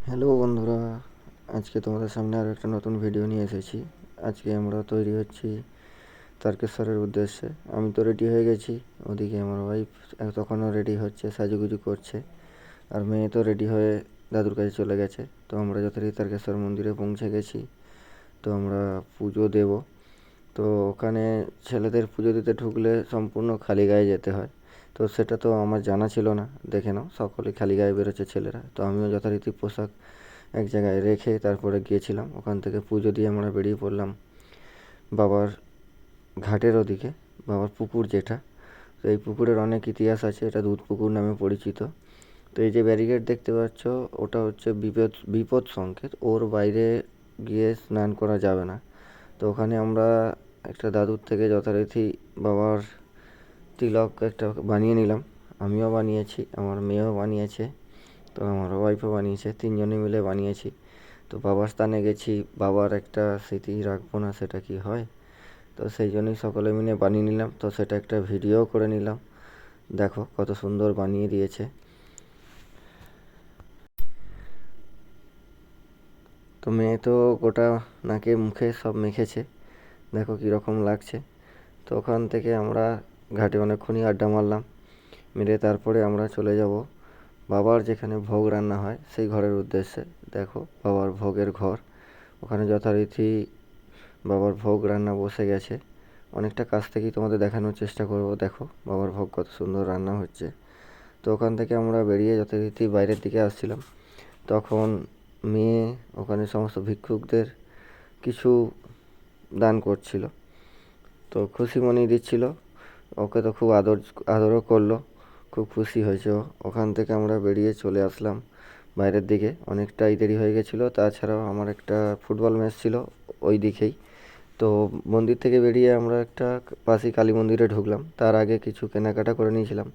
Hello বন্ধুরা, আজকে তোমাদের সামনে আর একটা নতুন ভিডিও নিয়ে এসেছি। আজকে আমরা তৈরি হচ্ছি তারকেশ্বরের উদ্দেশ্যে। আমি তো রেডি হয়ে গেছি, ওদিকে আমার ওয়াইফ তখনও রেডি হচ্ছে, সাজুগুজু করছে, আর মেয়ে তো রেডি হয়ে দাদুর কাছে চলে গেছে। তো আমরা যথারীতি তারকেশ্বর মন্দিরে পৌঁছে গেছি। তো আমরা পুজো দেব। তো ওখানে ছেলেদের পুজো দিতে ঢুকলে সম্পূর্ণ খালি গায়ে যেতে হয়। তো সেটা তো আমার জানা ছিল না, দেখে নাও সকলে খালি গায়ে বেরোচ্ছে ছেলেরা। তো আমিও যথারীতি পোশাক এক জায়গায় রেখে তারপরে গিয়েছিলাম। ওখান থেকে পুজো দিয়ে আমরা বেরিয়ে পড়লাম বাবার ঘাটের ওদিকে, বাবার পুকুর যেটা। তো এই পুকুরের অনেক ইতিহাস আছে, এটা দুধ পুকুর নামে পরিচিত। তো এই যে ব্যারিকেড দেখতে পাচ্ছ, ওটা হচ্ছে বিপদ বিপদ সংকেত, ওর বাইরে গিয়ে স্নান করা যাবে না। তো ওখানে আমরা একটা দাদুর থেকে যথারীতি বাবার তিলক একটা বানিয়ে নিলাম। আমিও বানিয়েছি, আমার মেয়েও বানিয়েছে, তো আমার ওয়াইফও বানিয়েছে, তিনজনে মিলে বানিয়েছি। তো বাবার স্থানে গেছি, বাবার একটা স্মৃতি রাখবো না, সেটা কি হয়? তো সেই জন্যই সকলে মিলে বানিয়ে নিলাম। তো সেটা একটা ভিডিও করে নিলাম। দেখো কত সুন্দর বানিয়ে দিয়েছে। তো মেয়ে তো গোটা নাকে মুখে সব মেখেছে, দেখো কীরকম লাগছে। তো ওখান থেকে আমরা ঘাটে অনেকক্ষণই আড্ডা মারলাম, মেরে তারপরে আমরা চলে যাব বাবার যেখানে ভোগ রান্না হয় সেই ঘরের উদ্দেশ্যে। দেখো বাবার ভোগের ঘর, ওখানে যথারীতি বাবার ভোগ রান্না বসে গেছে। অনেকটা কাছ থেকেই তোমাদের দেখানোর চেষ্টা করব। দেখো বাবার ভোগ কত সুন্দর রান্না হচ্ছে। তো ওখান থেকে আমরা বেরিয়ে যথারীতি বাইরের দিকে আসছিলাম, তখন মেয়ে ওখানে সমস্ত ভিক্ষুকদের কিছু দান করছিল। তো খুশি মনেই দিচ্ছিল, ওকে তো খুব আদরও করলো, খুব খুশি হয়েছে ও। ওখান থেকে আমরা বেরিয়ে চলে আসলাম বাইরের দিকে, অনেকটাই দেরি হয়ে গেছিলো। তাছাড়াও আমার একটা ফুটবল ম্যাচ ছিল ওই দিকেই। তো মন্দির থেকে বেরিয়ে আমরা একটা পাশেই কালী মন্দিরে ঢুকলাম, তার আগে কিছু কেনাকাটা করে নিয়েছিলাম।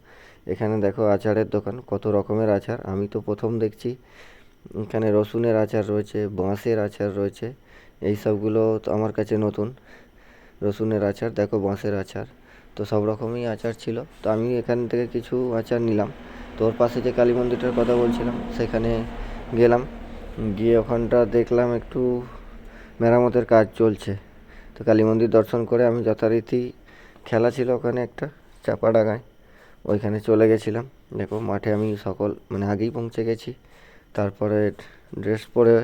এখানে দেখো আচারের দোকান, কত রকমের আচার, আমি তো প্রথম দেখছি। এখানে রসুনের আচার রয়েছে, বাঁশের আচার রয়েছে, এই সবগুলো তো আমার কাছে নতুন। রসুনের আচার, দেখো বাঁশের আচার, তো সব রকমই আচার ছিল। তো আমি এখান থেকে কিছু আচার নিলাম। তোর পাশে যে কালী মন্দিরটার কথা বলছিলাম সেখানে গেলাম, গিয়ে ওখানটা দেখলাম একটু মেরামতের কাজ চলছে। তো কালী মন্দির দর্শন করে আমি যথারীতি, খেলা ছিল ওখানে একটা চাপাডাঙ্গায়, ওইখানে চলে গেছিলাম। দেখো মাঠে আমি আগেই পৌঁছে গেছি। তারপরে ড্রেস পরে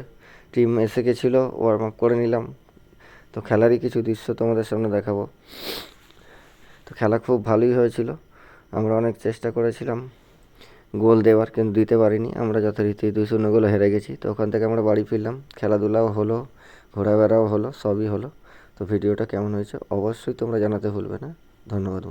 টিম এসে গেছিলো, ওয়ার্ম আপ করে নিলাম। তো খেলারই কিছু দৃশ্য তোমাদের সামনে দেখাবো। তো খেলা খুব ভালোই হয়েছিল, আমরা অনেক চেষ্টা করেছিলাম গোল দেওয়ার, কিন্তু দিতে পারিনি। আমরা যথারীতি 2-0 গোলে হেরে গেছি। তো ওখান থেকে আমরা বাড়ি ফিরলাম, খেলাধুলাও হলো, ঘোরাফেরাও হলো, সবই হলো। তো ভিডিওটা কেমন হয়েছে অবশ্যই তোমরা জানাতে ভুলবে না। ধন্যবাদ।